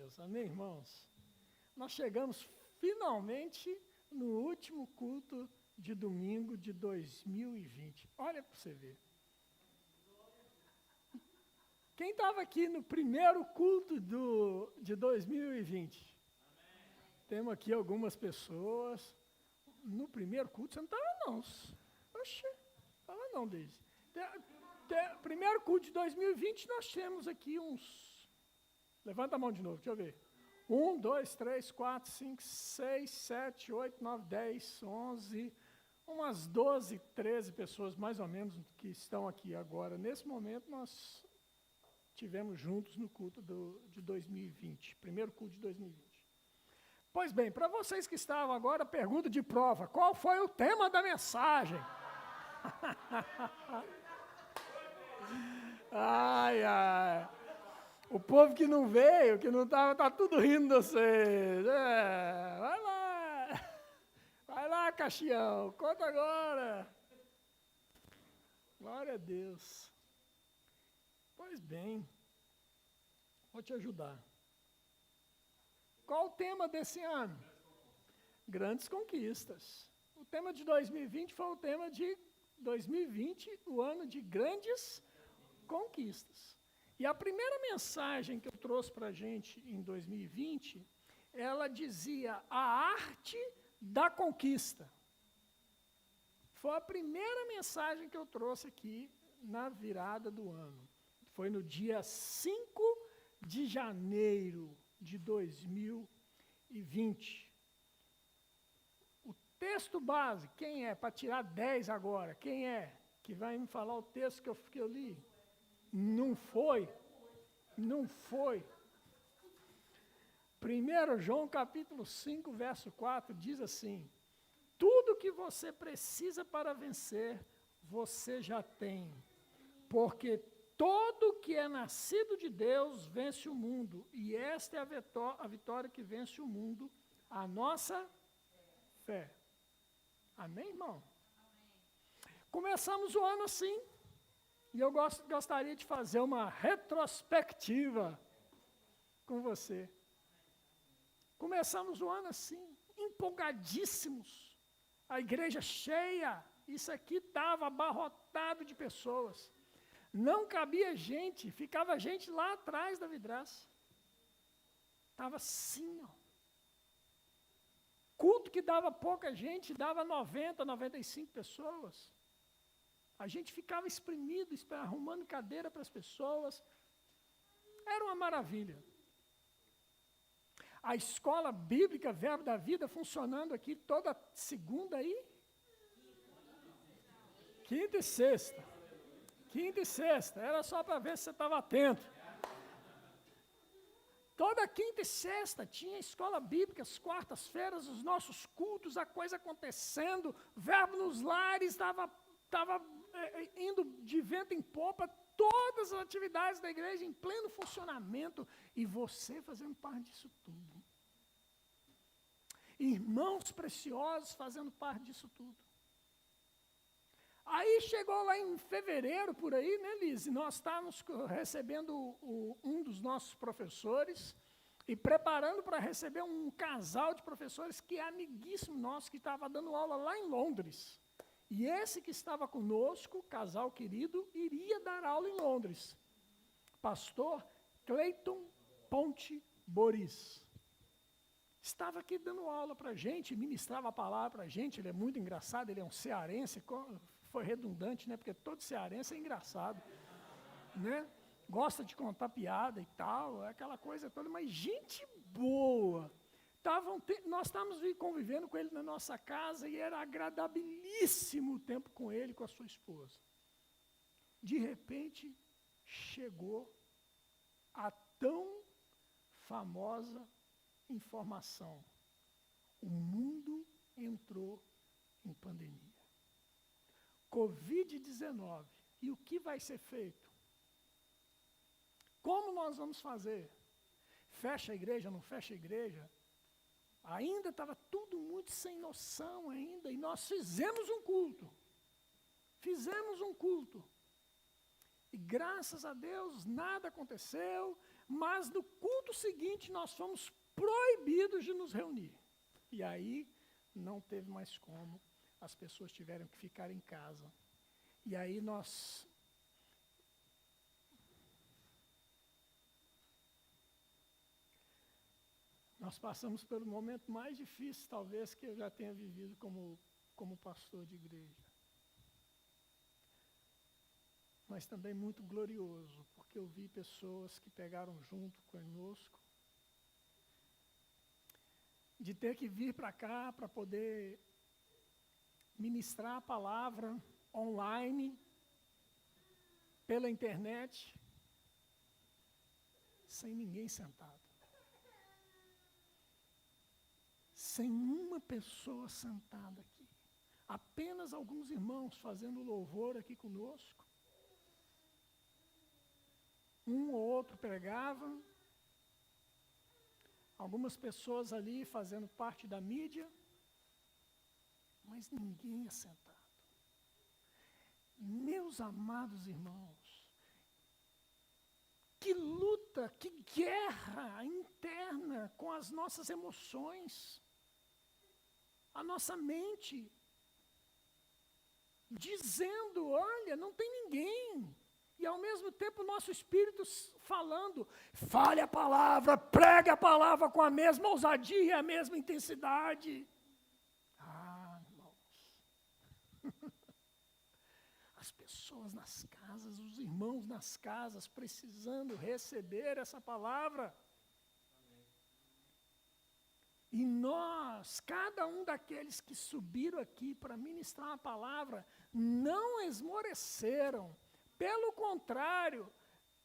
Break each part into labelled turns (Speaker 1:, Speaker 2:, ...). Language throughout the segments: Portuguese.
Speaker 1: Deus, amém, irmãos? Nós chegamos finalmente no último culto de domingo de 2020. Olha para você ver. Quem estava aqui no primeiro culto de 2020? Temos aqui algumas pessoas. No primeiro culto você não estava não. Oxe, não estava não, Deise. Primeiro culto de 2020 nós temos aqui uns... Levanta a mão de novo, deixa eu ver. 1, 2, 3, 4, 5, 6, 7, 8, 9, 10, 11... Umas 12, 13 pessoas mais ou menos que estão aqui agora. Nesse momento nós... tivemos juntos no culto de 2020, primeiro culto de 2020. Pois bem, para vocês que estavam agora, pergunta de prova, qual foi o tema da mensagem? Ai, ai, o povo que não veio, que não estava, está tudo rindo de vocês. Vai lá, Caxião, conta agora. Glória a Deus. Pois bem, vou te ajudar. Qual o tema desse ano? Grandes conquistas. O tema de 2020 foi o tema de 2020, o ano de grandes conquistas. E a primeira mensagem que eu trouxe para a gente em 2020, ela dizia a arte da conquista. Foi a primeira mensagem que eu trouxe aqui na virada do ano. Foi no dia 5 de janeiro de 2020. O texto base, quem é? Para tirar 10 agora, quem é? Que vai me falar o texto que eu li? Não foi. Não foi. 1 João capítulo 5, verso 4, diz assim: tudo que você precisa para vencer, você já tem, porque todo que é nascido de Deus vence o mundo, e esta é a vitória que vence o mundo, a nossa fé. Amém, irmão? Amém. Começamos o ano assim, e eu gostaria de fazer uma retrospectiva com você. Começamos o ano assim, empolgadíssimos, a igreja cheia, isso aqui estava abarrotado de pessoas. Não cabia gente, ficava gente lá atrás da vidraça. Estava assim, ó. Culto que dava pouca gente, dava 90, 95 pessoas. A gente ficava espremido, arrumando cadeira para as pessoas. Era uma maravilha. A escola bíblica Verbo da Vida funcionando aqui toda segunda e quinta e sexta. Quinta e sexta, era só para ver se você estava atento. Toda quinta e sexta tinha escola bíblica, as quartas-feiras, os nossos cultos, a coisa acontecendo, verbo nos lares, estava indo de vento em popa, todas as atividades da igreja em pleno funcionamento, e você fazendo parte disso tudo. Irmãos preciosos fazendo parte disso tudo. Aí chegou lá em fevereiro, por aí, né, Liz? Nós estávamos recebendo um dos nossos professores e preparando para receber um casal de professores que é amiguíssimo nosso, que estava dando aula lá em Londres. E esse que estava conosco, casal querido, iria dar aula em Londres. Pastor Cleiton Ponte Boris. Estava aqui dando aula para a gente, ministrava a palavra para a gente, ele é muito engraçado, ele é um cearense, foi redundante, né? Porque todo cearense é engraçado, né? Gosta de contar piada e tal, aquela coisa toda, mas gente boa. Nós estávamos convivendo com ele na nossa casa e era agradabilíssimo o tempo com ele e com a sua esposa. De repente, chegou a tão famosa informação. O mundo entrou em pandemia. Covid-19. E o que vai ser feito? Como nós vamos fazer? Fecha a igreja, não fecha a igreja? Ainda estava tudo muito sem noção ainda, e nós fizemos um culto. E graças a Deus nada aconteceu, mas no culto seguinte nós fomos proibidos de nos reunir. E aí não teve mais como, as pessoas tiveram que ficar em casa. E aí nós passamos pelo momento mais difícil, talvez, que eu já tenha vivido como pastor de igreja. Mas também muito glorioso, porque eu vi pessoas que pegaram junto conosco, de ter que vir para cá para poder ministrar a palavra online, pela internet, sem ninguém sentado. Sem uma pessoa sentada aqui. Apenas alguns irmãos fazendo louvor aqui conosco. Um ou outro pregava. Algumas pessoas ali fazendo parte da mídia. Mas ninguém é sentado. Meus amados irmãos, que luta, que guerra interna com as nossas emoções, a nossa mente, dizendo, olha, não tem ninguém, e ao mesmo tempo o nosso espírito falando, fale a palavra, pregue a palavra com a mesma ousadia e a mesma intensidade. Ah, irmãos, as pessoas nas casas, os irmãos nas casas, precisando receber essa palavra. E nós, cada um daqueles que subiram aqui para ministrar a palavra, não esmoreceram. Pelo contrário,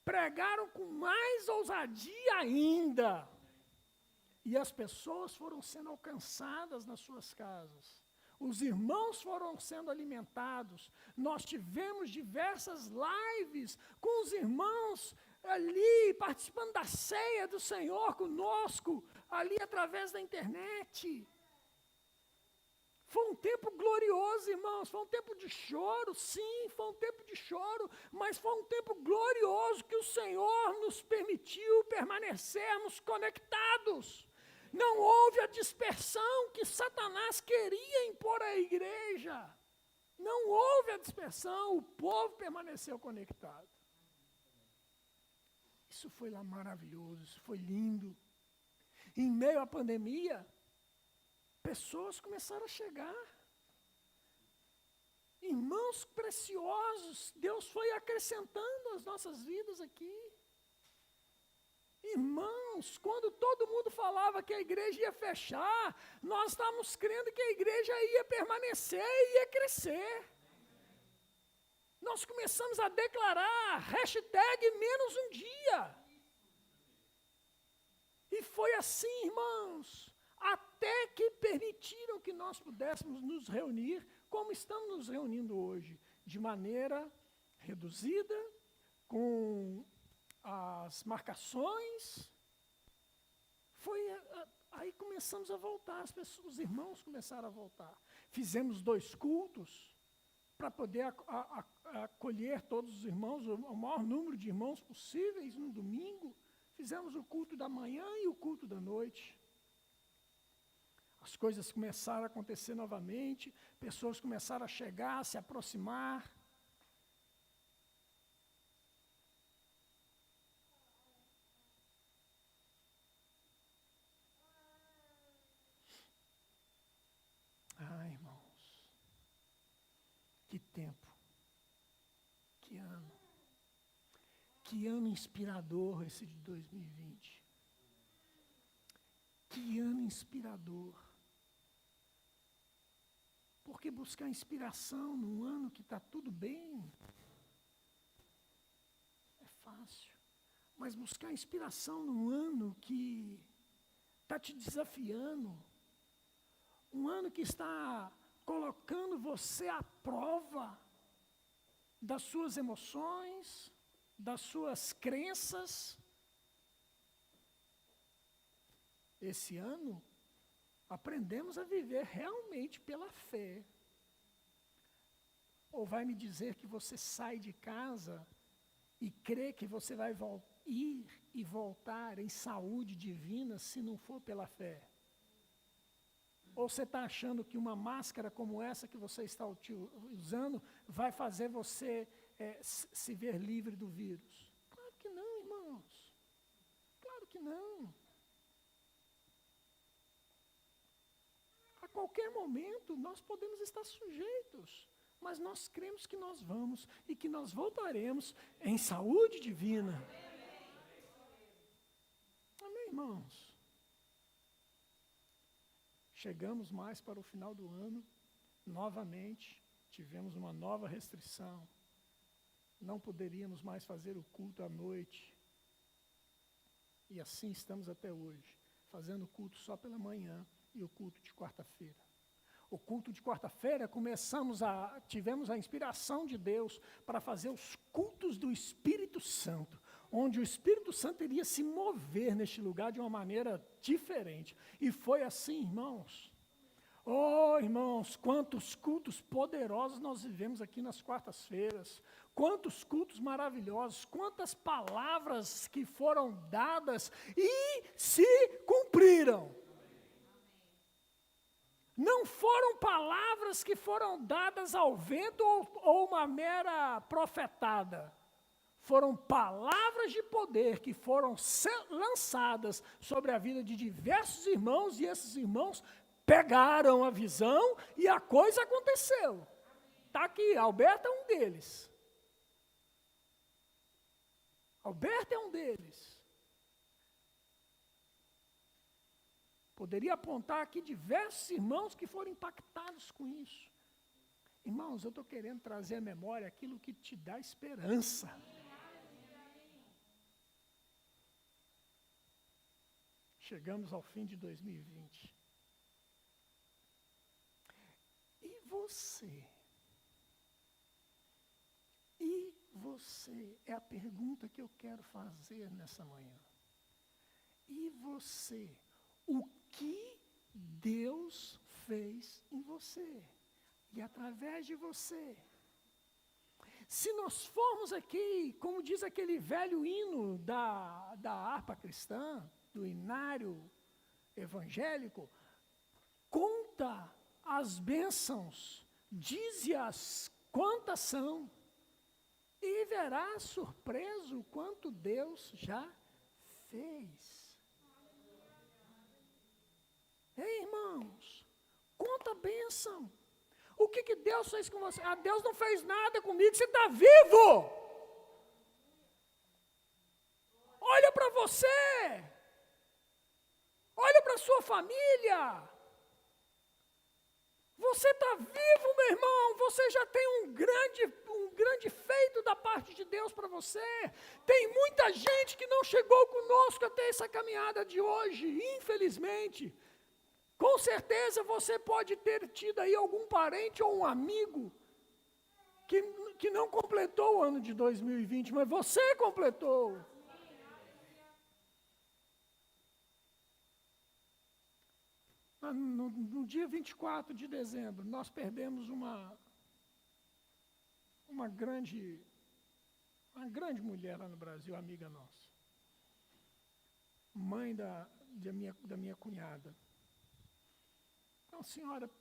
Speaker 1: pregaram com mais ousadia ainda. E as pessoas foram sendo alcançadas nas suas casas. Os irmãos foram sendo alimentados. Nós tivemos diversas lives com os irmãos ali, participando da ceia do Senhor conosco, ali através da internet. Foi um tempo glorioso, irmãos, foi um tempo de choro, sim, foi um tempo de choro, mas foi um tempo glorioso que o Senhor nos permitiu permanecermos conectados. Não houve a dispersão que Satanás queria impor à igreja. Não houve a dispersão, o povo permaneceu conectado. Isso foi lá maravilhoso, isso foi lindo. Em meio à pandemia, pessoas começaram a chegar. Irmãos preciosos, Deus foi acrescentando as nossas vidas aqui. Irmãos, quando todo mundo falava que a igreja ia fechar, nós estávamos crendo que a igreja ia permanecer e ia crescer. Nós começamos a declarar #menos um dia. E foi assim, irmãos, até que permitiram que nós pudéssemos nos reunir, como estamos nos reunindo hoje, de maneira reduzida, com as marcações. Aí começamos a voltar, os irmãos começaram a voltar. Fizemos 2 cultos para poder acolher todos os irmãos, o maior número de irmãos possíveis no domingo. Fizemos o culto da manhã e o culto da noite. As coisas começaram a acontecer novamente, pessoas começaram a chegar, a se aproximar. Ah, irmãos, que tempo, que ano. Que ano inspirador esse de 2020. Que ano inspirador. Porque buscar inspiração num ano que está tudo bem é fácil. Mas buscar inspiração num ano que está te desafiando, um ano que está colocando você à prova das suas emoções, das suas crenças. Esse ano, aprendemos a viver realmente pela fé. Ou vai me dizer que você sai de casa e crer que você vai ir e voltar em saúde divina se não for pela fé? Ou você está achando que uma máscara como essa que você está usando vai fazer você se ver livre do vírus? Claro que não, irmãos. Claro que não. A qualquer momento nós podemos estar sujeitos, mas nós cremos que nós vamos e que nós voltaremos em saúde divina. Amém, irmãos? Chegamos mais para o final do ano, novamente, tivemos uma nova restrição. Não poderíamos mais fazer o culto à noite. E assim estamos até hoje, fazendo o culto só pela manhã e o culto de quarta-feira. O culto de quarta-feira tivemos a inspiração de Deus para fazer os cultos do Espírito Santo, onde o Espírito Santo iria se mover neste lugar de uma maneira diferente. E foi assim, irmãos. Oh, irmãos, quantos cultos poderosos nós vivemos aqui nas quartas-feiras. Quantos cultos maravilhosos, quantas palavras que foram dadas e se cumpriram. Não foram palavras que foram dadas ao vento ou uma mera profetada. Foram palavras de poder que foram lançadas sobre a vida de diversos irmãos, e esses irmãos pegaram a visão e a coisa aconteceu. Está aqui, Alberto é um deles. Alberto é um deles. Poderia apontar aqui diversos irmãos que foram impactados com isso. Irmãos, eu estou querendo trazer à memória aquilo que te dá esperança. Chegamos ao fim de 2020. E você? E você? É a pergunta que eu quero fazer nessa manhã. E você? O que Deus fez em você e através de você? Se nós formos aqui, como diz aquele velho hino da harpa cristã, do hinário evangélico, conta as bênçãos, dize-as quantas são, e verás surpreso o quanto Deus já fez. Ei, irmãos, conta a bênção. O que Deus fez com você? Ah, Deus não fez nada comigo, você está vivo. Olha para você. Olha para a sua família. Você está vivo, meu irmão. Você já tem um grande feito da parte de Deus para você. Tem muita gente que não chegou conosco até essa caminhada de hoje, infelizmente. Com certeza você pode ter tido aí algum parente ou um amigo que não completou o ano de 2020, mas você completou. No dia 24 de dezembro, nós perdemos uma grande mulher lá no Brasil, amiga nossa. Mãe da minha cunhada. Então, a senhora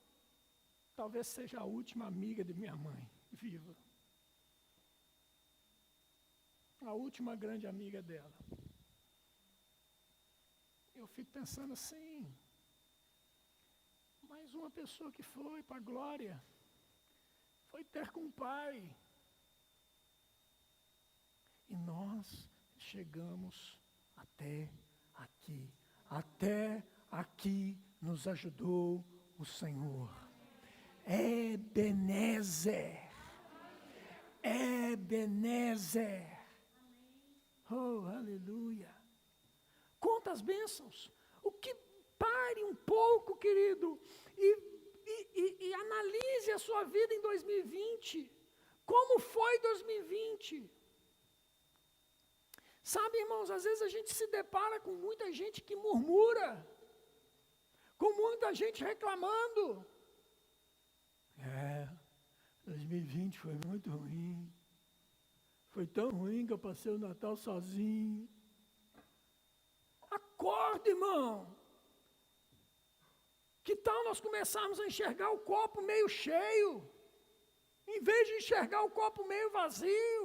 Speaker 1: talvez seja a última amiga de minha mãe, viva. A última grande amiga dela. Eu fico pensando assim, mais uma pessoa que foi para a glória, foi ter com o Pai. E nós chegamos até aqui nos ajudou o Senhor. Ebenezer. Oh, aleluia. Conta as bênçãos. Pare um pouco, querido, e analise a sua vida em 2020. Como foi 2020? Sabe, irmãos, às vezes a gente se depara com muita gente que murmura, com muita gente reclamando. 2020 foi muito ruim. Foi tão ruim que eu passei o Natal sozinho. Acorda, irmão. Que tal nós começarmos a enxergar o copo meio cheio, em vez de enxergar o copo meio vazio?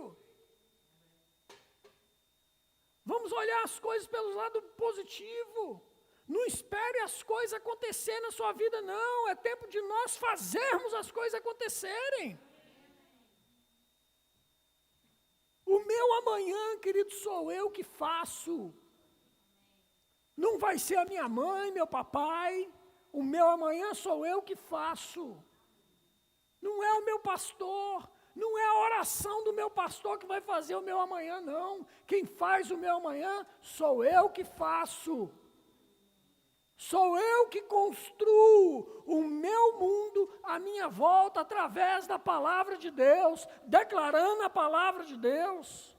Speaker 1: Vamos olhar as coisas pelo lado positivo. Não espere as coisas acontecerem na sua vida, não. É tempo de nós fazermos as coisas acontecerem. O meu amanhã, querido, sou eu que faço. Não vai ser a minha mãe, meu papai. O meu amanhã sou eu que faço. Não é o meu pastor. Não é a oração do meu pastor que vai fazer o meu amanhã, não. Quem faz o meu amanhã sou eu que faço. Sou eu que construo o meu mundo à minha volta através da palavra de Deus, declarando a palavra de Deus.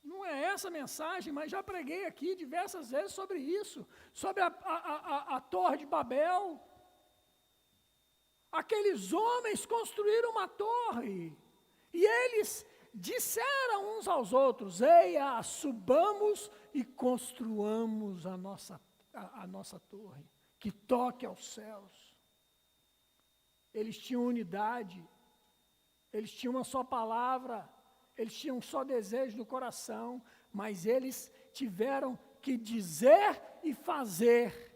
Speaker 1: Não é essa a mensagem, mas já preguei aqui diversas vezes sobre isso, sobre a Torre de Babel. Aqueles homens construíram uma torre, e eles disseram uns aos outros: eia, subamos e construamos a nossa torre, que toque aos céus. Eles tinham unidade, eles tinham uma só palavra, eles tinham um só desejo no coração, mas eles tiveram que dizer e fazer.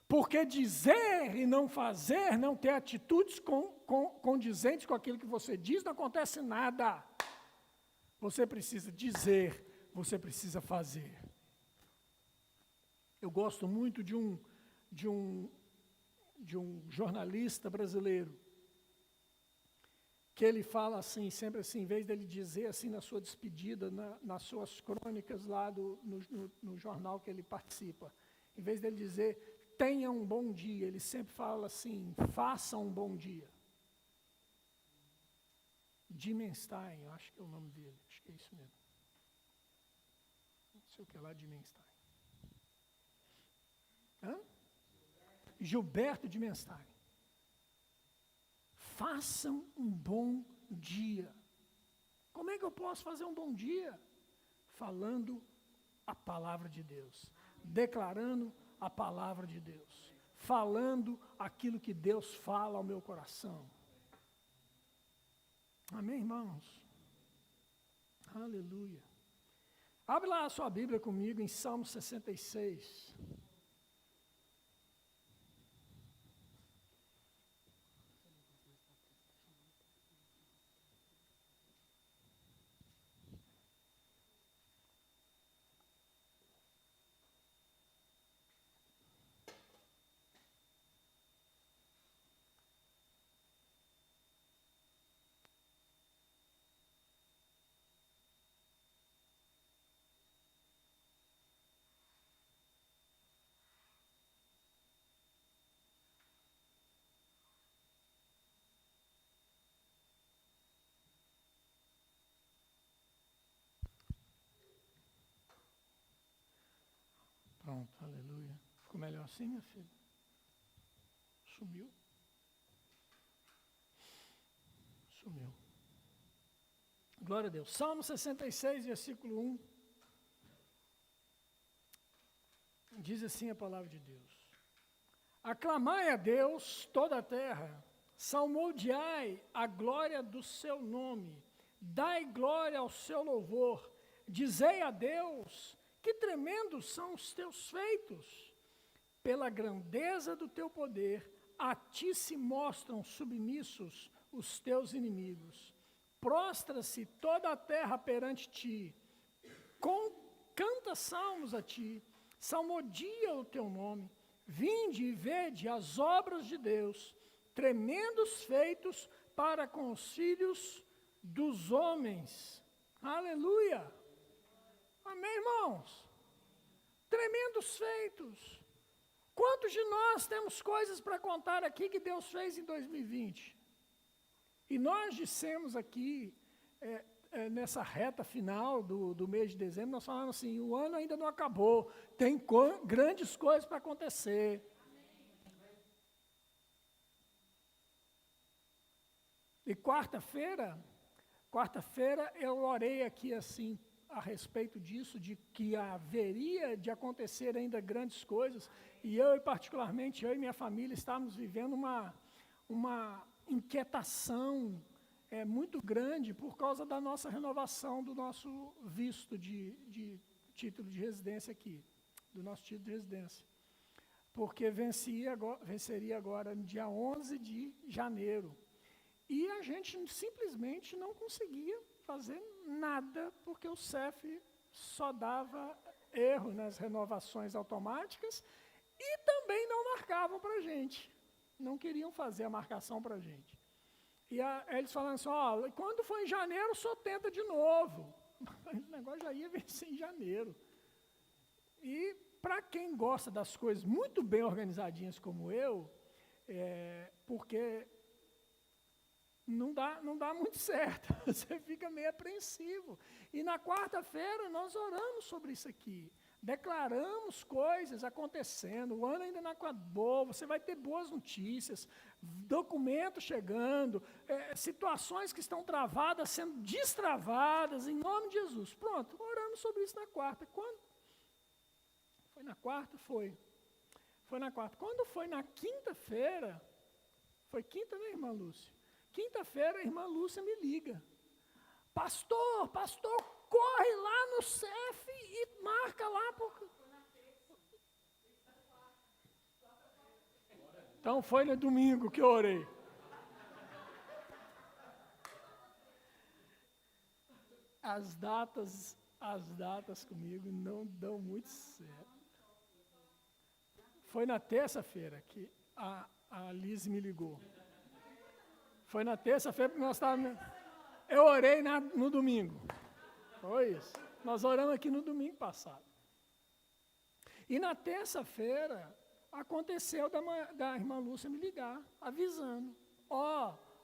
Speaker 1: Porque dizer e não fazer, não ter atitudes condizentes com aquilo que você diz, não acontece nada. Você precisa dizer, você precisa fazer. Eu gosto muito de um jornalista brasileiro, que ele fala assim, sempre assim, em vez dele dizer assim na sua despedida, nas suas crônicas lá no jornal que ele participa, em vez dele dizer, tenha um bom dia, ele sempre fala assim, faça um bom dia. Dimenstein, eu acho que é o nome dele, acho que é isso mesmo. Não sei o que é lá, Dimenstein. Gilberto Dimenstein. Façam um bom dia. Como é que eu posso fazer um bom dia? Falando a palavra de Deus, declarando a palavra de Deus, falando aquilo que Deus fala ao meu coração. Amém, irmãos? Aleluia. Abre lá a sua Bíblia comigo em Salmo 66. Pronto, aleluia. Ficou melhor assim, minha filha? Sumiu? Sumiu. Glória a Deus. Salmo 66, versículo 1. Diz assim a palavra de Deus. Aclamai a Deus toda a terra, salmodiai a glória do seu nome, dai glória ao seu louvor, dizei a Deus, que tremendos são os teus feitos. Pela grandeza do teu poder, a ti se mostram submissos os teus inimigos. Prostra-se toda a terra perante ti, canta salmos a ti, salmodia o teu nome. Vinde e vede as obras de Deus, tremendos feitos para com os filhos dos homens. Aleluia! Amém, irmãos? Tremendos feitos. Quantos de nós temos coisas para contar aqui que Deus fez em 2020? E nós dissemos aqui, nessa reta final do mês de dezembro, nós falamos assim, o ano ainda não acabou, tem grandes coisas para acontecer. E quarta-feira eu orei aqui assim, a respeito disso, de que haveria de acontecer ainda grandes coisas, e particularmente, eu e minha família, estávamos vivendo uma inquietação muito grande por causa da nossa renovação do nosso visto de título de residência aqui, do nosso título de residência. Porque venceria agora no dia 11 de janeiro. E a gente simplesmente não conseguia fazer nada, porque o CEF só dava erro nas renovações automáticas e também não marcavam para a gente. Não queriam fazer a marcação para a gente. E eles falaram assim, quando for em janeiro, só tenta de novo. O negócio já ia vencer em janeiro. E para quem gosta das coisas muito bem organizadinhas como eu, porque não dá muito certo, você fica meio apreensivo. E na quarta-feira nós oramos sobre isso aqui, declaramos coisas acontecendo, o ano ainda não acabou, você vai ter boas notícias, documentos chegando, situações que estão travadas sendo destravadas, em nome de Jesus. Pronto, oramos sobre isso na quarta. Quando? Foi na quarta? Foi na quarta. Quando foi na quinta-feira, foi quinta, né, irmã Lúcia? Quinta-feira, a irmã Lúcia me liga. Pastor, corre lá no CEF e marca lá. Então, foi no domingo que eu orei. As datas comigo não dão muito certo. Foi na terça-feira que a Liz me ligou. Foi na terça-feira que nós estávamos... Eu orei no domingo. Foi isso. Nós oramos aqui no domingo passado. E na terça-feira, aconteceu da irmã Lúcia me ligar, avisando.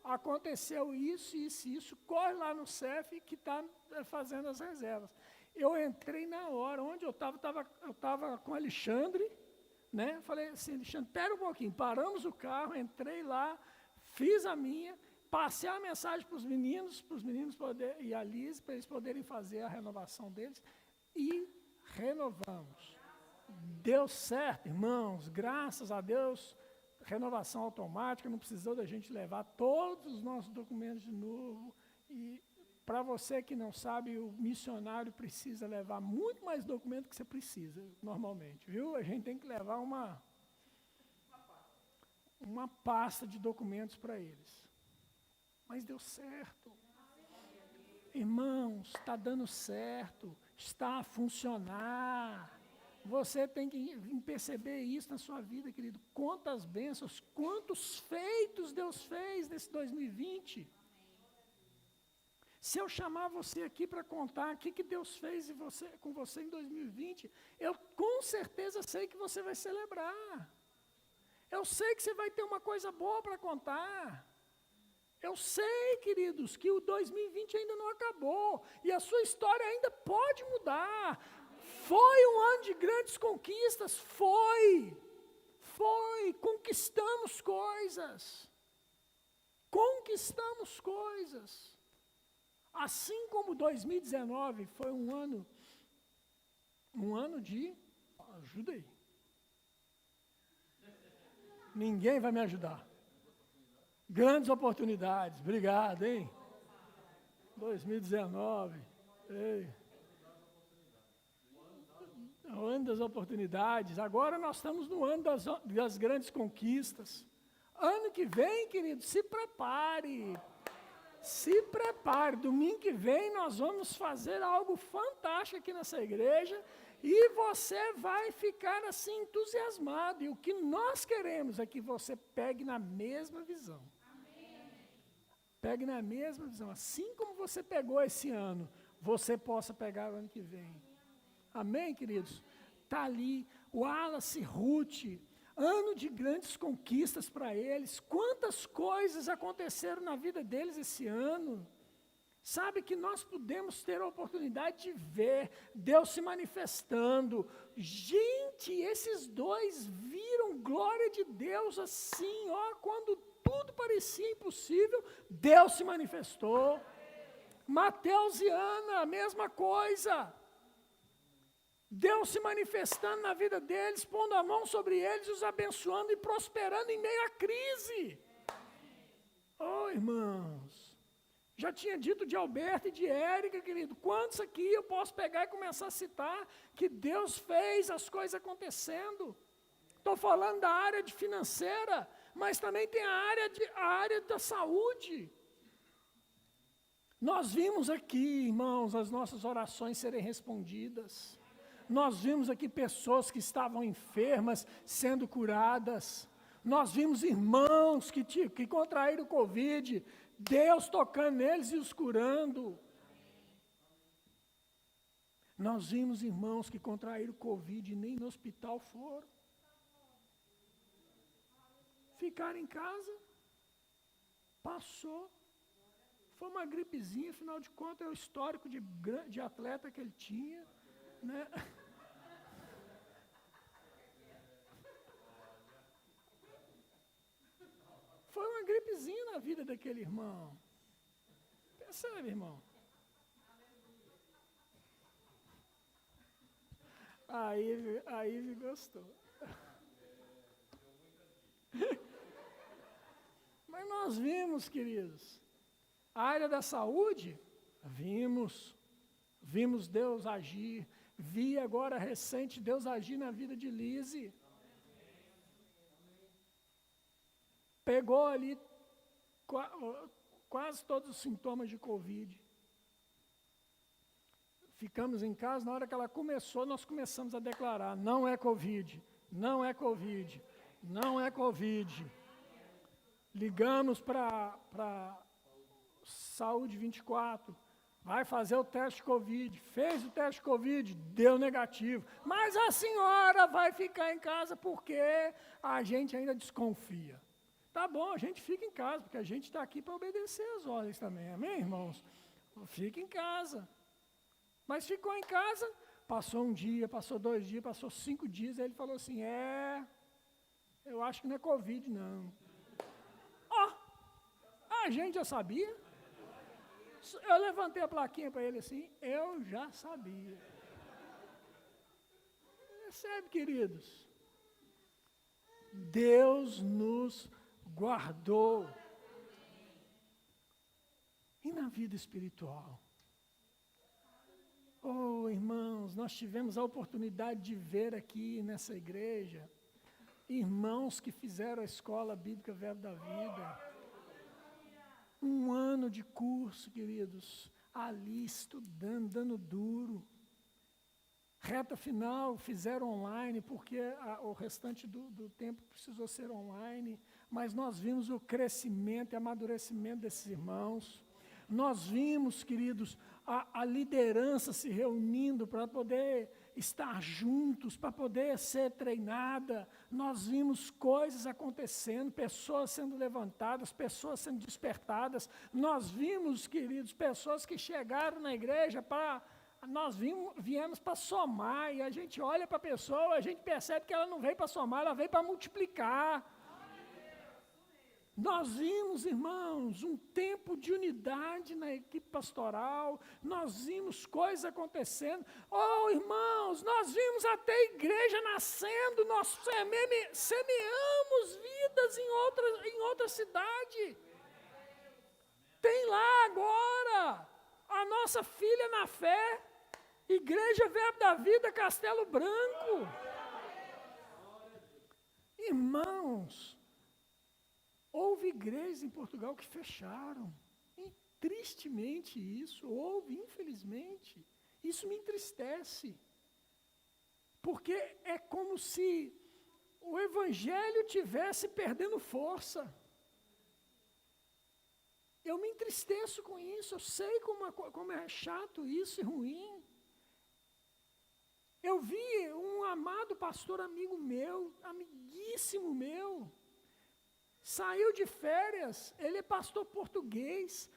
Speaker 1: Aconteceu isso, corre lá no CEF que está fazendo as reservas. Eu entrei na hora, onde eu estava com o Alexandre, né? Falei assim, Alexandre, espera um pouquinho, paramos o carro, entrei lá, fiz a minha, passei a mensagem para os meninos e a Liz, para eles poderem fazer a renovação deles, e renovamos. Deu certo, irmãos, graças a Deus, renovação automática, não precisou da gente levar todos os nossos documentos de novo. E para você que não sabe, o missionário precisa levar muito mais documento que você precisa, normalmente, viu? A gente tem que levar uma pasta de documentos para eles. Mas deu certo. Irmãos, está dando certo, está a funcionar. Você tem que perceber isso na sua vida, querido. Quantas bênçãos, quantos feitos Deus fez nesse 2020. Se eu chamar você aqui para contar o que Deus fez com você em 2020, eu com certeza sei que você vai celebrar. Eu sei que você vai ter uma coisa boa para contar. Eu sei, queridos, que o 2020 ainda não acabou. E a sua história ainda pode mudar. Foi um ano de grandes conquistas. Foi. Conquistamos coisas. Assim como 2019 foi um ano de... Ajuda aí. Ninguém vai me ajudar. Grandes oportunidades. Obrigado, hein? 2019. Ei. O ano das oportunidades. Agora nós estamos no ano das grandes conquistas. Ano que vem, querido, se prepare. Se prepare. Domingo que vem nós vamos fazer algo fantástico aqui nessa igreja e você vai ficar assim entusiasmado. E o que nós queremos é que você pegue na mesma visão. Pegue na mesma visão. Assim como você pegou esse ano, você possa pegar o ano que vem. Amém, queridos? Está ali o Wallace, Ruth, ano de grandes conquistas para eles. Quantas coisas aconteceram na vida deles esse ano. Sabe que nós podemos ter a oportunidade de ver Deus se manifestando. Gente, esses dois viram glória de Deus assim, quando tudo parecia impossível, Deus se manifestou. Mateus e Ana, a mesma coisa. Deus se manifestando na vida deles, pondo a mão sobre eles, os abençoando e prosperando em meio à crise. Oh, irmãos, já tinha dito de Alberto e de Érica, querido, quantos aqui eu posso pegar e começar a citar que Deus fez as coisas acontecendo? Estou falando da área de financeira, mas também tem a área da saúde. Nós vimos aqui, irmãos, as nossas orações serem respondidas. Nós vimos aqui pessoas que estavam enfermas sendo curadas. Nós vimos irmãos que contraíram o Covid, Deus tocando neles e os curando. Nós vimos irmãos que contraíram o Covid e nem no hospital foram. Ficaram em casa, passou. Foi uma gripezinha, afinal de contas, é o histórico de atleta que ele tinha, né? Foi uma gripezinha na vida daquele irmão. Percebe, irmão? Aí gostou. Mas nós vimos, queridos, a área da saúde, vimos Deus agir, vi agora recente Deus agir na vida de Lise. Pegou ali quase todos os sintomas de Covid. Ficamos em casa, na hora que ela começou, nós começamos a declarar, não é Covid, não é Covid, não é Covid. Ligamos para Saúde 24, vai fazer o teste de Covid, fez o teste de Covid, deu negativo. Mas a senhora vai ficar em casa porque a gente ainda desconfia. Tá bom, a gente fica em casa, porque a gente está aqui para obedecer as ordens também, amém, irmãos? Fica em casa. Mas ficou em casa, passou um dia, passou 2 dias, passou 5 dias, aí ele falou assim, eu acho que não é Covid, não. A gente já sabia. Eu levantei a plaquinha para ele assim, eu já sabia. Percebe, queridos? Deus nos guardou. E na vida espiritual? Oh, irmãos, nós tivemos a oportunidade de ver aqui nessa igreja irmãos que fizeram a escola bíblica Verbo da Vida. 1 ano de curso, queridos, ali estudando, dando duro. Reta final, fizeram online, porque o restante do tempo precisou ser online. Mas nós vimos o crescimento e amadurecimento desses irmãos. Nós vimos, queridos, a liderança se reunindo para poder estar juntos, para poder ser treinada. Nós vimos coisas acontecendo, pessoas sendo levantadas, pessoas sendo despertadas. Nós vimos, queridos, pessoas que chegaram na igreja nós viemos para somar, e a gente olha para a pessoa, a gente percebe que ela não veio para somar, ela veio para multiplicar. Nós vimos, irmãos, um tempo de unidade na equipe pastoral, nós vimos coisas acontecendo. Oh, irmãos, nós vimos até a igreja nascendo, nós semeamos vidas em outra cidade. Tem lá agora a nossa filha na fé, Igreja Verbo da Vida, Castelo Branco. Irmãos, houve igrejas em Portugal que fecharam. E, tristemente isso, infelizmente. Isso me entristece. Porque é como se o Evangelho tivesse perdendo força. Eu me entristeço com isso, eu sei como é chato isso e ruim. Eu vi um amado pastor amigo meu, amiguíssimo meu, saiu de férias, ele é pastor português,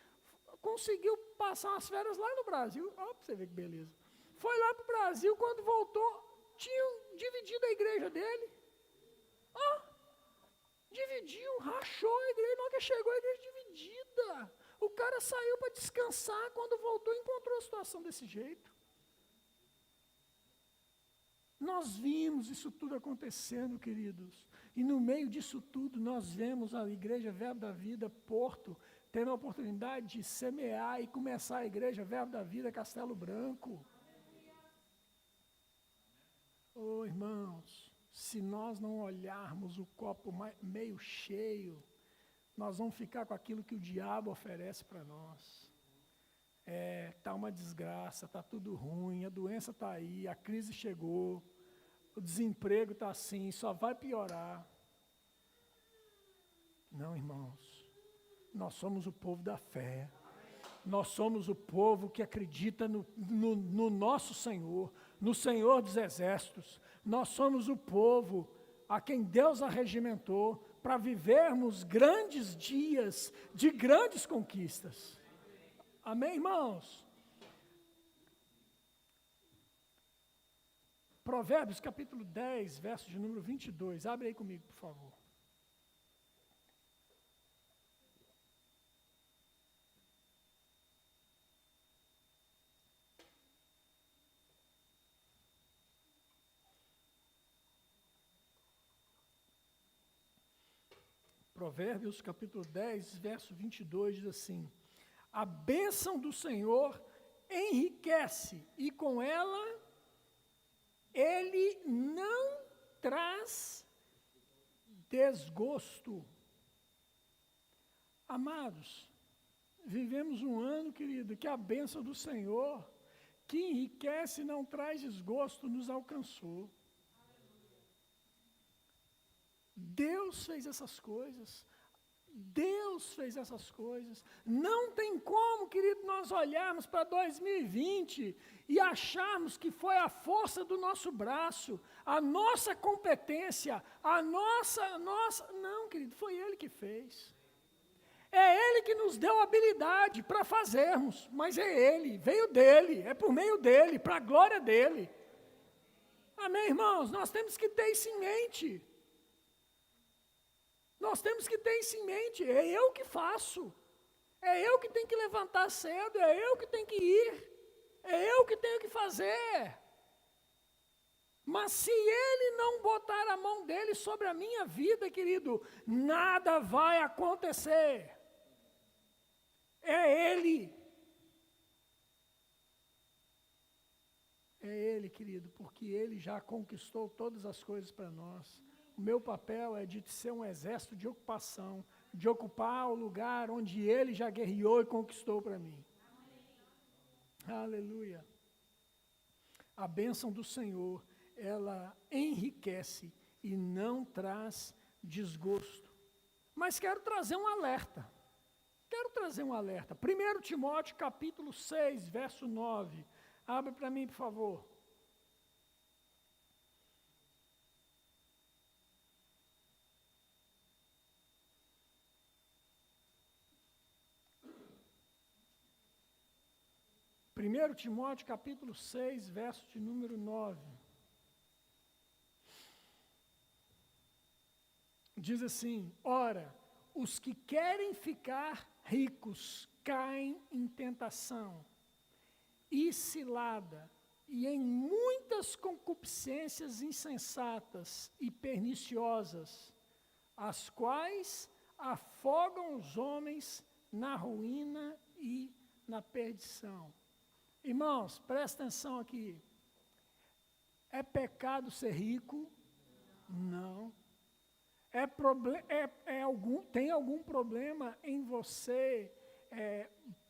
Speaker 1: conseguiu passar umas férias lá no Brasil, ó, para você ver que beleza. Foi lá para o Brasil, quando voltou, tinham dividido a igreja dele. Ó, Dividiu, rachou a igreja, na hora que chegou a igreja dividida. O cara saiu para descansar, quando voltou encontrou a situação desse jeito. Nós vimos isso tudo acontecendo, queridos. E no meio disso tudo, nós vemos a Igreja Verbo da Vida Porto tendo a oportunidade de semear e começar a Igreja Verbo da Vida Castelo Branco. Oh, irmãos, se nós não olharmos o copo meio cheio, nós vamos ficar com aquilo que o diabo oferece para nós. Está uma desgraça, está tudo ruim, a doença está aí, a crise chegou, o desemprego está assim, só vai piorar. Não, irmãos, nós somos o povo da fé, nós somos o povo que acredita no nosso Senhor, no Senhor dos Exércitos. Nós somos o povo a quem Deus arregimentou para vivermos grandes dias de grandes conquistas. Amém, irmãos? Provérbios capítulo 10, verso de número 22. Abre aí comigo, por favor. Provérbios capítulo 10, verso 22 diz assim: a bênção do Senhor enriquece, e com ela Ele não traz desgosto. Amados, vivemos um ano, querido, que a bênção do Senhor, que enriquece e não traz desgosto, nos alcançou. Deus fez essas coisas. Deus fez essas coisas. Não tem como, querido, nós olharmos para 2020 e acharmos que foi a força do nosso braço, a nossa competência, a nossa... Não, querido, foi Ele que fez. É Ele que nos deu habilidade para fazermos, mas é Ele, veio dEle, é por meio dEle, para a glória dEle. Amém, irmãos? Nós temos que ter isso em mente. Nós temos que ter isso em mente, é eu que faço, é eu que tenho que levantar cedo, é eu que tenho que ir, é eu que tenho que fazer. Mas se Ele não botar a mão dEle sobre a minha vida, querido, nada vai acontecer. É Ele. É Ele, querido, porque Ele já conquistou todas as coisas para nós. O meu papel é de ser um exército de ocupação, de ocupar o lugar onde Ele já guerreou e conquistou para mim. Aleluia. A bênção do Senhor, ela enriquece e não traz desgosto. Mas quero trazer um alerta. 1 Timóteo capítulo 6, verso 9. Abre para mim, por favor. 1 Timóteo capítulo 6, verso de número 9. Diz assim: ora, os que querem ficar ricos caem em tentação e cilada, e em muitas concupiscências insensatas e perniciosas, as quais afogam os homens na ruína e na perdição. Irmãos, presta atenção aqui. É pecado ser rico? Não. Tem algum problema em você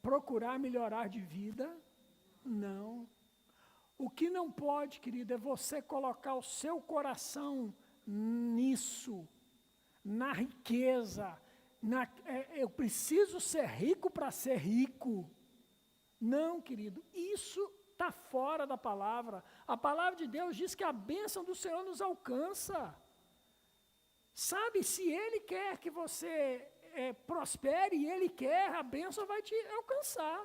Speaker 1: procurar melhorar de vida? Não. O que não pode, querido, é você colocar o seu coração nisso, na riqueza. Eu preciso ser rico para ser rico. Não, querido, isso está fora da palavra. A palavra de Deus diz que a bênção do Senhor nos alcança. Sabe, se Ele quer que você prospere, e Ele quer, a bênção vai te alcançar.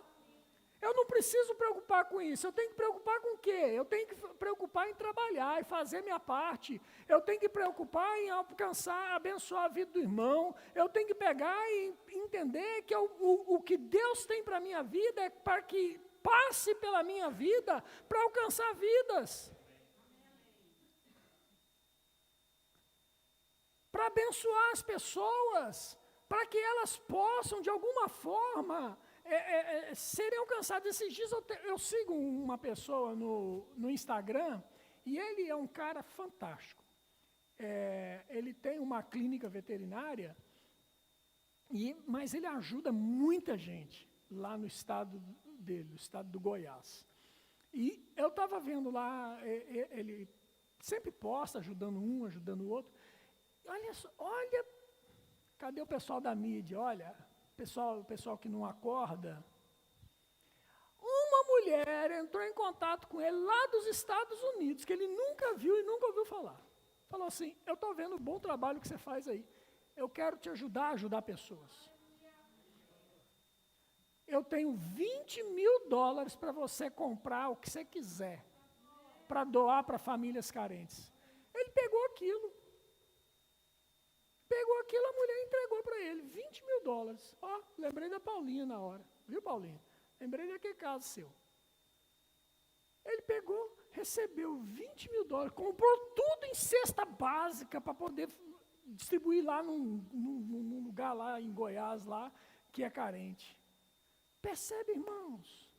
Speaker 1: Eu não preciso preocupar com isso, eu tenho que preocupar com o quê? Eu tenho que preocupar em trabalhar e fazer minha parte. Eu tenho que preocupar em alcançar, abençoar a vida do irmão. Eu tenho que pegar e entender que o que Deus tem para a minha vida é para que passe pela minha vida para alcançar vidas. Para abençoar as pessoas, para que elas possam, de alguma forma, serem alcançadas. Esses dias eu sigo uma pessoa no Instagram, e ele é um cara fantástico. Ele tem uma clínica veterinária, mas ele ajuda muita gente lá no estado dele, no estado do Goiás. E eu estava vendo lá, ele sempre posta, ajudando um, ajudando o outro. Olha, cadê o pessoal da mídia? Olha, o pessoal que não acorda. Uma mulher entrou em contato com ele lá dos Estados Unidos, que ele nunca viu e nunca ouviu falar. Falou assim, eu estou vendo o bom trabalho que você faz aí. Eu quero te ajudar a ajudar pessoas. Eu tenho $20 mil para você comprar o que você quiser, para doar para famílias carentes. Ele pegou aquilo. A mulher entregou para ele, $20 mil. Ó, lembrei da Paulinha na hora. Viu, Paulinha? Lembrei daquele caso seu. Ele pegou, recebeu $20 mil, comprou tudo em cesta básica para poder distribuir lá num lugar lá em Goiás, lá, que é carente. Percebe, irmãos?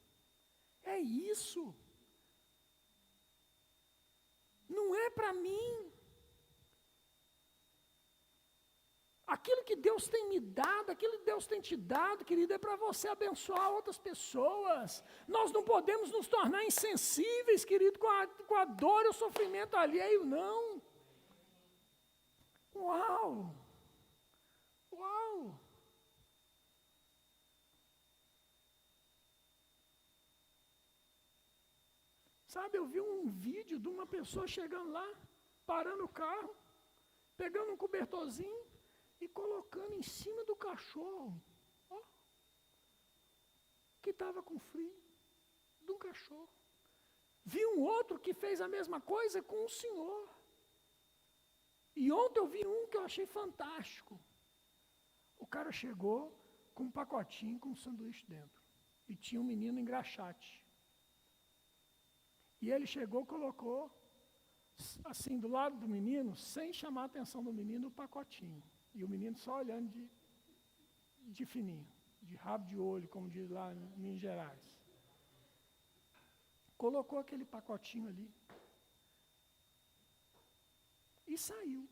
Speaker 1: É isso. Não é para mim. Aquilo que Deus tem me dado, aquilo que Deus tem te dado, querido, é para você abençoar outras pessoas. Nós não podemos nos tornar insensíveis, querido, com a dor e o sofrimento alheio, não. Uau! Uau! Sabe, eu vi um vídeo de uma pessoa chegando lá, parando o carro, pegando um cobertorzinho, e colocando em cima do cachorro, ó, que estava com frio, de um cachorro. Vi um outro que fez a mesma coisa com um senhor. E ontem eu vi um que eu achei fantástico. O cara chegou com um pacotinho com um sanduíche dentro. E tinha um menino engraxate. E ele chegou, colocou, assim, do lado do menino, sem chamar a atenção do menino, o pacotinho. E o menino só olhando de fininho, de rabo de olho, como diz lá em Minas Gerais. Colocou aquele pacotinho ali. E saiu.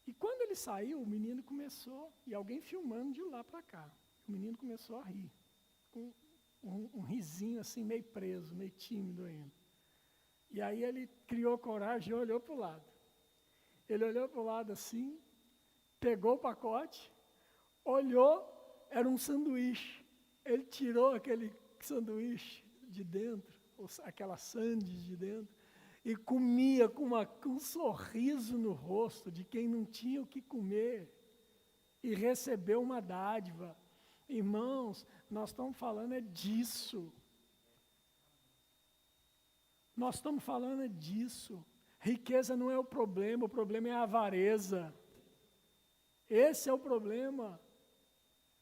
Speaker 1: E quando ele saiu, o menino começou, e alguém filmando de lá para cá. O menino começou a rir. Com um risinho assim, meio preso, meio tímido ainda. E aí ele criou coragem e olhou para o lado. Ele olhou para o lado assim, pegou o pacote, olhou, era um sanduíche. Ele tirou aquele sanduíche de dentro, aquela sandes de dentro, e comia com um sorriso no rosto de quem não tinha o que comer, e recebeu uma dádiva. Irmãos, nós estamos falando disso. Nós estamos falando disso. Riqueza não é o problema é a avareza. Esse é o problema.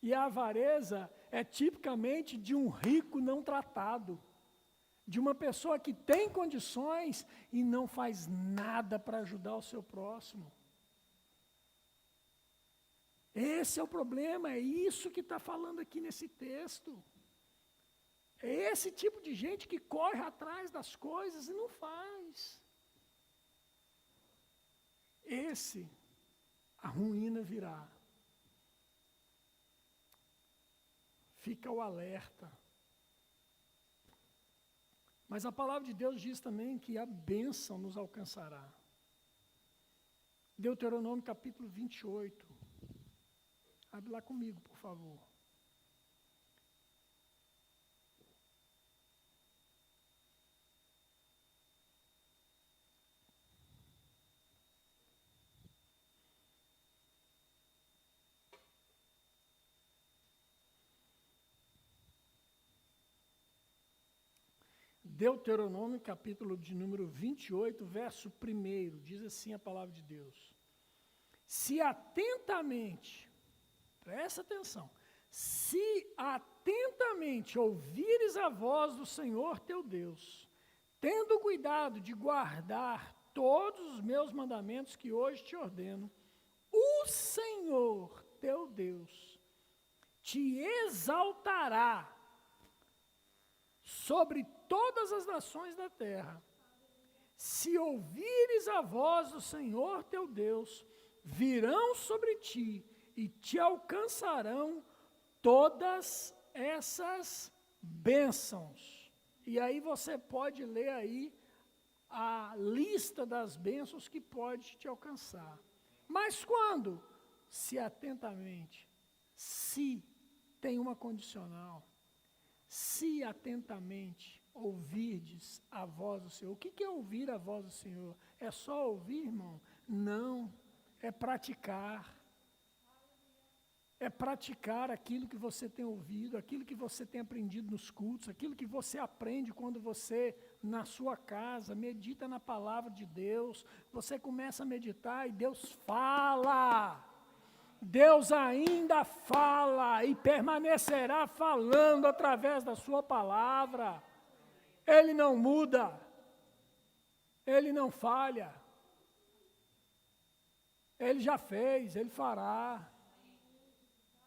Speaker 1: E a avareza é tipicamente de um rico não tratado, de uma pessoa que tem condições e não faz nada para ajudar o seu próximo. Esse é o problema, é isso que está falando aqui nesse texto. É esse tipo de gente que corre atrás das coisas e não faz. A ruína virá. Fica o alerta. Mas a palavra de Deus diz também que a bênção nos alcançará. Deuteronômio capítulo 28. Abre lá comigo, por favor. Deuteronômio, capítulo de número 28, verso 1, diz assim a palavra de Deus. Se atentamente, presta atenção, se atentamente ouvires a voz do Senhor teu Deus, tendo cuidado de guardar todos os meus mandamentos que hoje te ordeno, o Senhor teu Deus te exaltará sobre todas as nações da terra. Se ouvires a voz do Senhor teu Deus, virão sobre ti e te alcançarão todas essas bênçãos. E aí você pode ler aí a lista das bênçãos que pode te alcançar. Mas quando? Se atentamente. Se tem uma condicional. Se atentamente ouvirdes a voz do Senhor. O que é ouvir a voz do Senhor? É só ouvir, irmão? Não. É praticar. É praticar aquilo que você tem ouvido, aquilo que você tem aprendido nos cultos, aquilo que você aprende quando você, na sua casa, medita na palavra de Deus. Você começa a meditar e Deus fala. Deus ainda fala e permanecerá falando através da sua palavra. Ele não muda. Ele não falha. Ele já fez, ele fará.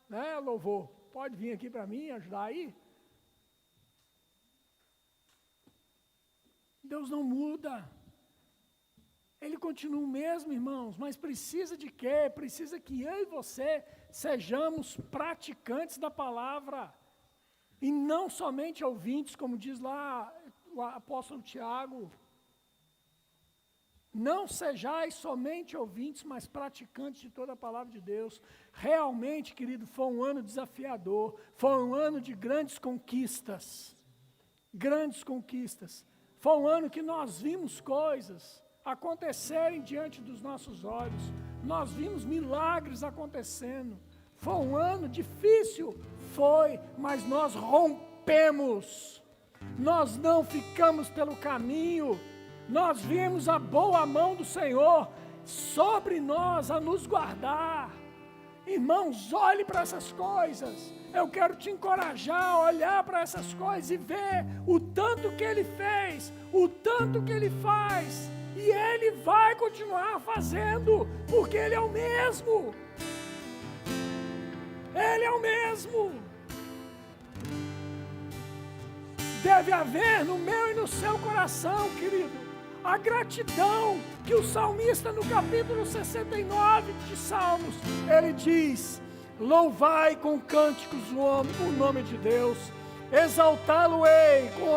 Speaker 1: Né, louvor? Pode vir aqui para mim ajudar aí? Deus não muda. Ele continua o mesmo, irmãos, mas precisa de quê? Precisa que eu e você sejamos praticantes da palavra. E não somente ouvintes, como diz lá o apóstolo Tiago. Não sejais somente ouvintes, mas praticantes de toda a palavra de Deus. Realmente, querido, foi um ano desafiador. Foi um ano de grandes conquistas. Grandes conquistas. Foi um ano que nós vimos coisas acontecerem diante dos nossos olhos. Nós vimos milagres acontecendo. Foi um ano difícil, foi, mas nós rompemos. Nós não ficamos pelo caminho. Nós vimos a boa mão do Senhor sobre nós a nos guardar. Irmãos, olhe para essas coisas. Eu quero te encorajar a olhar para essas coisas e ver o tanto que Ele fez, o tanto que Ele faz. E Ele vai continuar fazendo, porque Ele é o mesmo. Ele é o mesmo. Deve haver no meu e no seu coração, querido, a gratidão que o salmista no capítulo 69 de Salmos, ele diz: louvai com cânticos o nome de Deus, exaltá-lo-ei com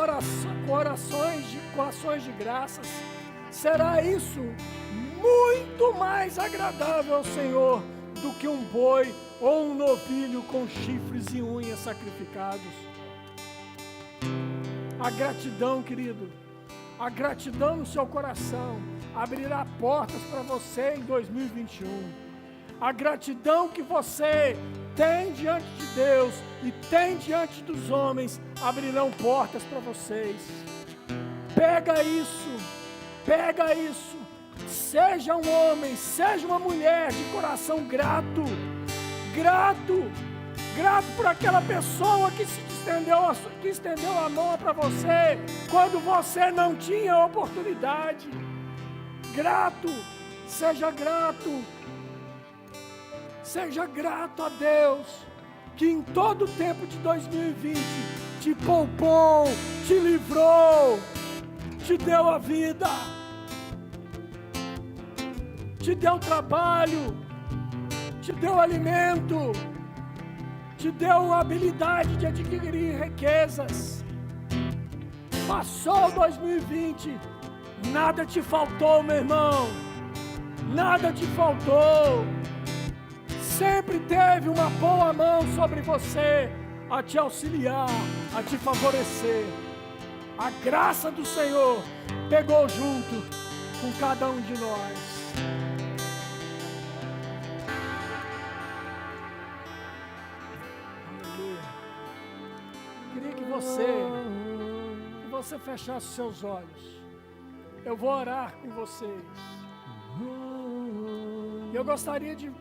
Speaker 1: ações de graças. Será isso muito mais agradável ao Senhor do que um boi ou um novilho com chifres e unhas sacrificados. A gratidão, querido, a gratidão no seu coração abrirá portas para você em 2021. A gratidão que você tem diante de Deus e tem diante dos homens abrirão portas para vocês. Pega isso. Pega isso, seja um homem, seja uma mulher de coração grato, grato por aquela pessoa que estendeu a mão para você, quando você não tinha oportunidade. Grato, seja grato a Deus, que em todo o tempo de 2020 te poupou, te livrou, te deu a vida, te deu trabalho, te deu alimento, te deu a habilidade de adquirir riquezas. Passou 2020, nada te faltou, meu irmão, nada te faltou. Sempre teve uma boa mão sobre você a te auxiliar, a te favorecer. A graça do Senhor pegou junto com cada um de nós. Aleluia. Queria que você fechasse os seus olhos. Eu vou orar com vocês. Eu gostaria de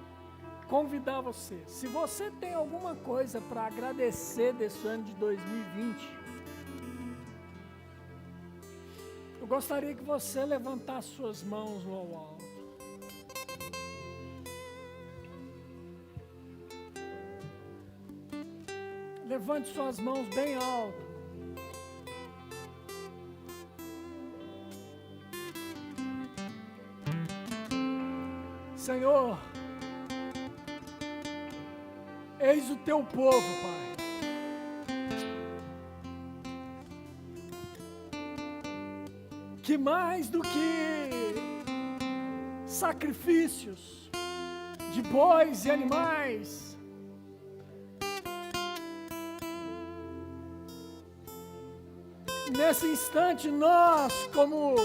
Speaker 1: convidar você. Se você tem alguma coisa para agradecer desse ano de 2020, eu gostaria que você levantasse suas mãos ao alto. Levante suas mãos bem alto. Senhor, eis o teu povo, Pai. Que mais do que sacrifícios de bois e animais, nesse instante nós, como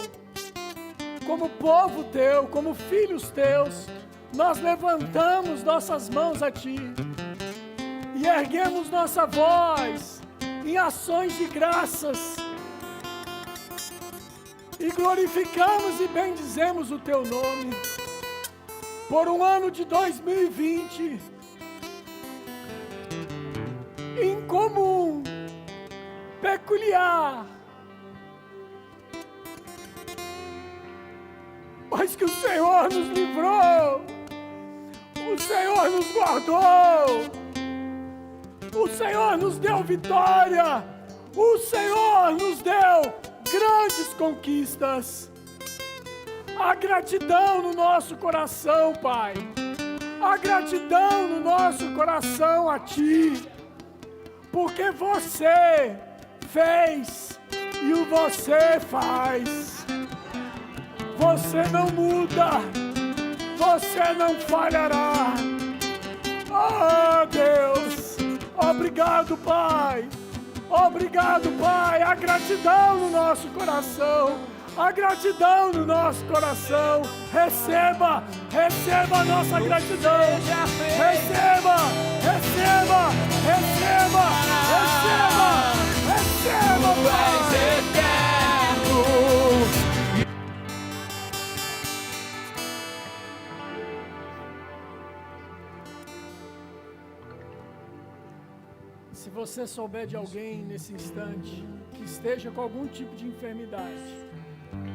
Speaker 1: povo teu, como filhos teus, nós levantamos nossas mãos a ti e erguemos nossa voz em ações de graças e glorificamos e bendizemos o teu nome por um ano de 2020 incomum, peculiar, mas que o Senhor nos livrou, o Senhor nos guardou, o Senhor nos deu vitória, o Senhor nos deu grandes conquistas. A gratidão no nosso coração, Pai, a gratidão no nosso coração a Ti, porque você fez e o você faz. Você não muda, você não falhará. Oh Deus, obrigado Pai, obrigado Pai. A gratidão no nosso coração, a gratidão no nosso coração. Receba, receba a nossa gratidão. Receba, receba, receba, receba, receba, Pai. Se você souber de alguém nesse instante que esteja com algum tipo de enfermidade,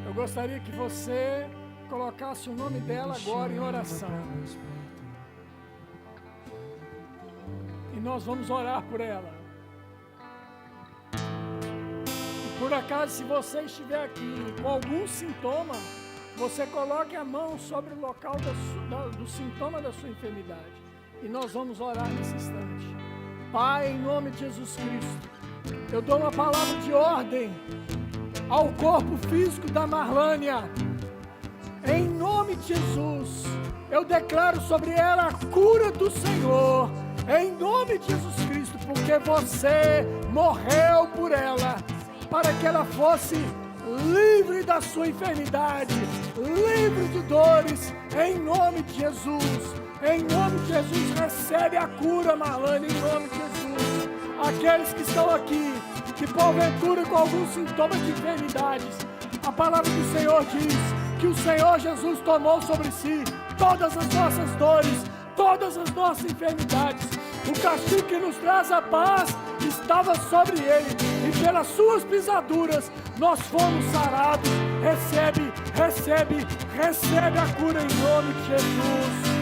Speaker 1: eu gostaria que você colocasse o nome dela agora em oração. E nós vamos orar por ela. E por acaso, se você estiver aqui com algum sintoma, você coloque a mão sobre o local do sintoma da sua enfermidade. E nós vamos orar nesse instante. Pai, em nome de Jesus Cristo, eu dou uma palavra de ordem ao corpo físico da Marlânia. Em nome de Jesus, eu declaro sobre ela a cura do Senhor. Em nome de Jesus Cristo, porque você morreu por ela, para que ela fosse livre da sua enfermidade, livre de dores. Em nome de Jesus. Em nome de Jesus, recebe a cura, Marlânia, em nome de Jesus. Aqueles que estão aqui, que porventura com algum sintoma de enfermidades, a palavra do Senhor diz que o Senhor Jesus tomou sobre si todas as nossas dores, todas as nossas enfermidades. O castigo que nos traz a paz estava sobre ele, e pelas suas pisaduras nós fomos sarados. Recebe, recebe, recebe a cura em nome de Jesus.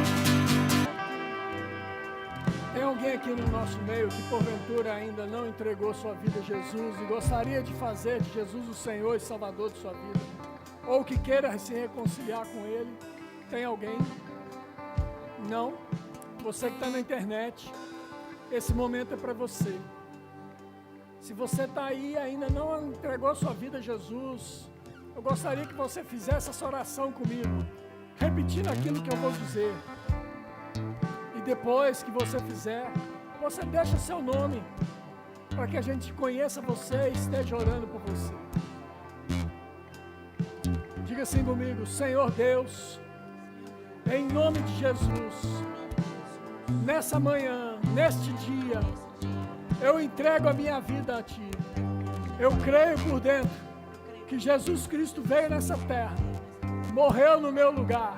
Speaker 1: Tem alguém aqui no nosso meio que porventura ainda não entregou sua vida a Jesus e gostaria de fazer de Jesus o Senhor e Salvador de sua vida, ou que queira se reconciliar com Ele? Tem alguém? Não? Você que está na internet, esse momento é para você. Se você está aí e ainda não entregou sua vida a Jesus, eu gostaria que você fizesse essa oração comigo, repetindo aquilo que eu vou dizer. E depois que você fizer, você deixa seu nome, para que a gente conheça você e esteja orando por você. Diga assim comigo: Senhor Deus, em nome de Jesus, nessa manhã, neste dia, eu entrego a minha vida a Ti. Eu creio por dentro que Jesus Cristo veio nessa terra, morreu no meu lugar,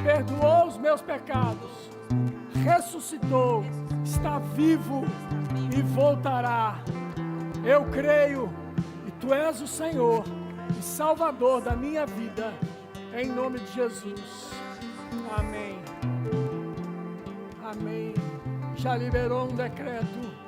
Speaker 1: perdoou os meus pecados, ressuscitou, está vivo e voltará. Eu creio e Tu és o Senhor e Salvador da minha vida, em nome de Jesus. Amém. Amém. Já liberou um decreto